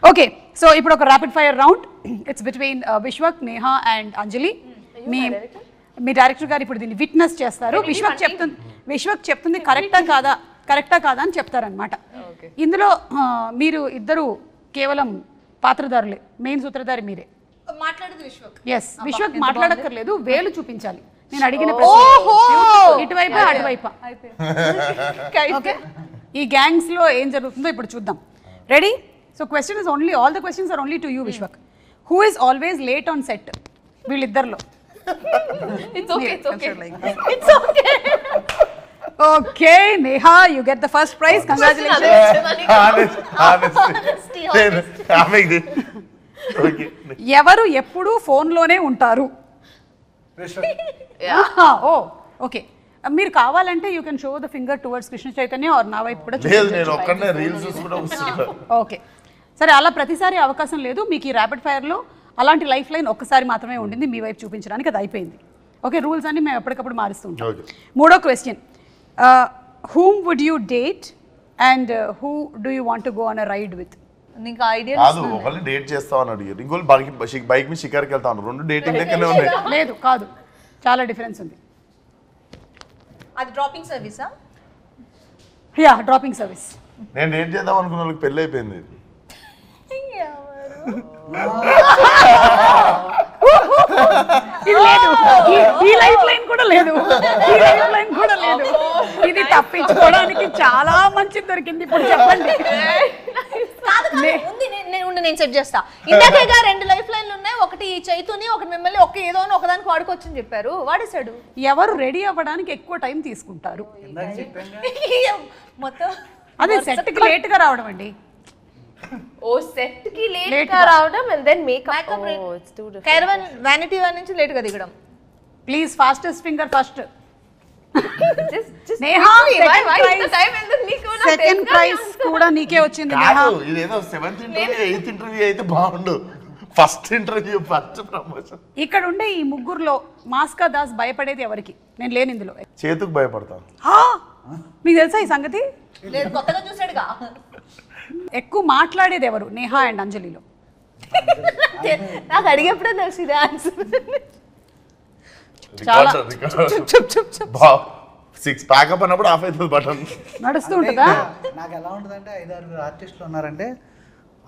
Okay, so ఇప్పుడు ఒక rapid fire round. It's between Vishwak, Neha and Anjali. Me director గారు ఇప్పుడు దీన్ని విట్నెస్ చేస్తారు. విశ్వక్ చెప్తుంది కరెక్టా కాదా అని చెప్తారనమాట. ఇందులో మీరు ఇద్దరు కేవలం పాత్రధారులే, మెయిన్ సూత్రధారి మీరే. ఎస్, విశ్వక్ మాట్లాడక్కర్లేదు, వేలు చూపించాలి. నేను అడిగిన ఇటువైపు అటువైపు. ఓకే, ఈ గ్యాంగ్స్ లో ఏం జరుగుతుందో ఇప్పుడు చూద్దాం. Ready? So question is only, all the questions are only to you Vishwak. Who is always late on set వీళ్ళిద్దరిలో? Okay Neha, you get the first prize. Congratulations. ఎవరు ఎప్పుడు ఫోన్ లోనే ఉంటారు? ఓ ఓకే, మీరు కావాలంటే you can show the finger towards Krishna Chaitanya or నా వైపు కూడా. ఓకే సరే, అలా ప్రతిసారి అవకాశం లేదు మీకు. ఈ ర్యాపిడ్ ఫైర్లో అలాంటి లైఫ్ లైన్ ఒక్కసారి మాత్రమే ఉండింది మీ వైపు చూపించడానికి, అది అయిపోయింది. ఓకే, రూల్స్ అన్ని మేము ఎప్పటికప్పుడు మారుస్తూ ఉంటాం. మూడో question, whom would you date and who do you want to go on a ride with? నీకు ఐడియా కాదు, ఒకళ్ళని డేట్ చేస్తామని అడిగారు, ఇంకోళ్ళు బైక్ మీద షికార్కి వెళ్తాను. రెండు డేటింగ్ లెక్కనే ఉన్నాయి. లేదు కాదు, చాలా డిఫరెన్స్ ఉంది. అది డ్రాపింగ్ సర్వీసా? Yeah, dropping service. నేను డేట్ చేద్దాం అనుకున్న వాళ్ళకి పెళ్ళి అయిపోయింది. ఇది లేదు, ఈ లైఫ్ లైన్ కూడా లేదు, ఈ లైఫ్ లైన్ కూడా లేదు. ఇది తప్పించుకోవడానికి చాలా మంచి దొరికింది. ఇప్పుడు చెప్పండి. నేను సెట్ చేస్తా. ఇందాకేగా రెండు లైఫ్ లైన్లు ఉన్నాయి, ఒకటి చైతుని, ఒకటి మిమ్మల్ని, ఒక ఏదో ఒకదానికి వాడుకోవచ్చని చెప్పారు. వాడేశాడు. ఎవరు రెడీ అవ్వడానికి ఎక్కువ టైం తీసుకుంటారు? మొత్తం అదే సెట్ కి లేట్ గా రావడం అండి. ఓ సెట్ కి లేట్ గా రావడం and then makeup. Oh, it's too different. Caravan vanity van నుంచి లేట్ గా దిగడం. Please fastest finger first. just Neha, second prize కూడా నీకే వచ్చింది. నేహా, ఇదేదో 7th ఇంటర్వ్యూ 8th ఇంటర్వ్యూ అయితే బాగుండు. First interview, first promotion. ఇక్కడ ఉండే ఈ ముగ్గురులో మాస్కా దాస్ భయపడేది ఎవరికి? నేను లేని ఇందులో. చేతుకు భయపడతాను. మీకు తెలుసా ఈ సంగతి? లేదు, కొత్తగా చూసాడుగా. ఎక్కువ మాట్లాడేది ఎవరు నేహా అండ్ అంజలిలో? నాకు అడిగేప్పుడే తెలుసు ఇది ఆన్సర్. సిక్స్ ప్యాకప్ అన్నప్పుడు ఆఫ్ అవుతుంది బటన్. నడుస్తూ ఉంటుందా? నాకు ఎలా ఉంటుందంటే 5-6 ఆర్టిస్టులు ఉన్నారంటే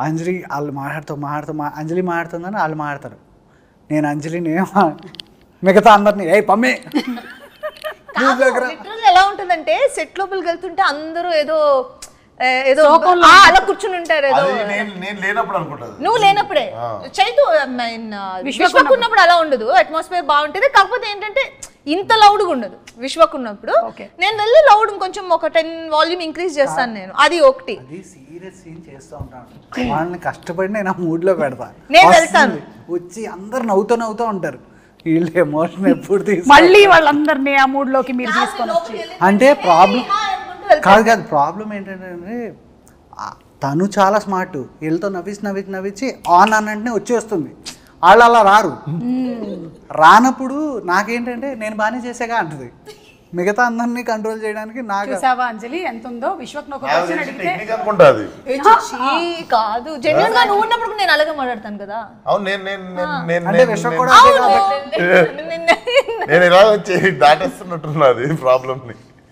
అంజలి వాళ్ళు అంజలి మాట్లాడుతుందని వాళ్ళు మాట్లాడతారు. నేను అంజలిని మిగతా అందరినీ ఏ పమ్మే. ఎలా ఉంటుందంటే సెట్ లోపలికి వెళ్తుంటే అందరూ ఏదో అలా కూర్చుని ఉంటారు. ఏదో నేను లేనప్పుడు అనుకుంటాను. నువ్వు లేనప్పుడే చైతు విశ్వక్ ఉన్నప్పుడు అలా ఉండదు. అట్మాస్ఫియర్ బాగుంటుంది. కాకపోతే ఏంటంటే ఇంత లౌడ్గా ఉండదు విశ్వక్ ఉన్నప్పుడు. నేను వెళ్ళి లౌడ్ కొంచెం ఒక 10 వాల్యూమ్ ఇంక్రీజ్ చేస్తాను నేను. అది ఒకటి. సీరియస్ సీన్ చేస్తూ ఉంటాను. వాళ్ళని కష్టపడి నేను ఆ మూడ్ లో పెడతాను. నేను వెళ్తాను, వచ్చి అందరు నవ్వుతూ ఉంటారు. వీళ్ళు ఎమోషన్ ఎప్పుడు మళ్ళీ వాళ్ళందరినీ ఆ మూడ్ లోకి మీరు తీసుకొని వచ్చి అంటే ప్రాబ్లం కాదు. ప్రాబ్లం ఏంటంటే తను చాలా స్మార్ట్. వీళ్ళతో నవ్వించి ఆన్ అన్నంటే వచ్చేస్తుంది. వాళ్ళు అలా రారు. రానప్పుడు నాకేంటంటే నేను బాగానే చేసాగా అంటది. మిగతా అందరినీ కంట్రోల్ చేయడానికి నాకు. చూసావా అంజలి ఎంత ఉందో? విశ్వక్ ఒక క్వశ్చన్ అడిగితే కాదు, జెన్యూన్ గా నువ్వు ఉన్నప్పుడు నేను అలాగే మాట్లాడతాను కదా. అంటే విశ్వక్ కూడా నేను ఇలా వచ్చి దాటేస్తున్నట్టున్నది ప్రాబ్లమ్ ని.